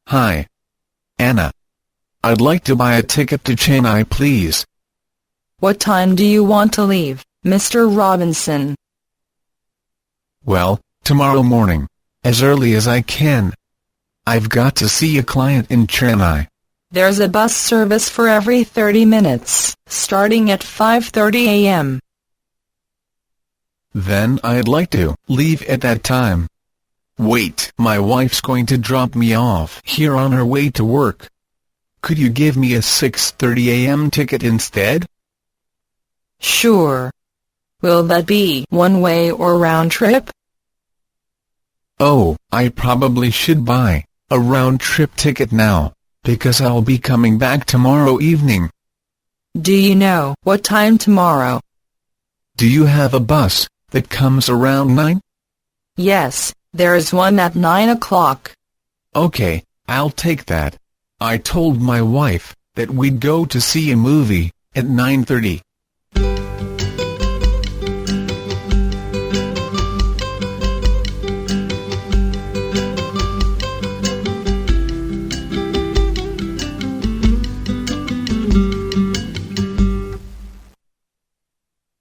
Hi. Anna. I'd like to buy a ticket to Chennai, please. What time do you want to leave, Mr. Robinson? Well, tomorrow morning, as early as I can. I've got to see a client in Chennai. There's a bus service for every 30 minutes, starting at 5:30 a.m. Then I'd like to leave at that time. Wait, my wife's going to drop me off here on her way to work. Could you give me a 6:30 a.m. ticket instead? Sure. Will that be one-way or round trip? Oh, I probably should buy a round-trip ticket now, because I'll be coming back tomorrow evening. Do you know what time tomorrow? Do you have a bus that comes around 9? Yes, there is one at 9 o'clock. Okay, I'll take that. I told my wife that we'd go to see a movie at 9:30.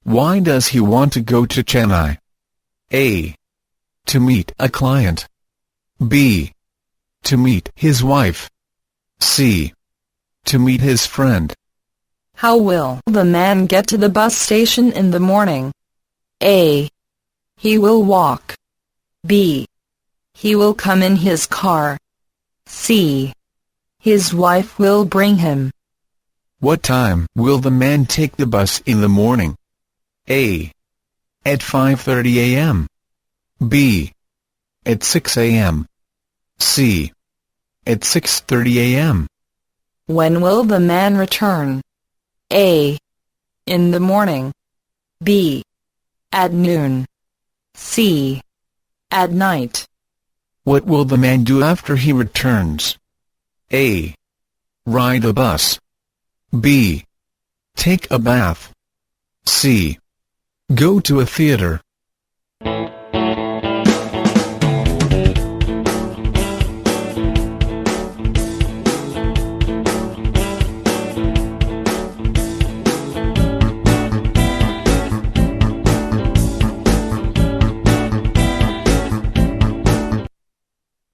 Why does he want to go to Chennai? A. To meet a client. B. To meet his wife. C. To meet his friend. How will the man get to the bus station in the morning? A. He will walk. B. He will come in his car. C. His wife will bring him. What time will the man take the bus in the morning? A. At 5:30 a.m. B. At 6 a.m. C. At 6:30 a.m. When will the man return? A. In the morning. B. At noon. C. At night. What will the man do after he returns? A. Ride a bus. B. Take a bath. C. Go to a theater.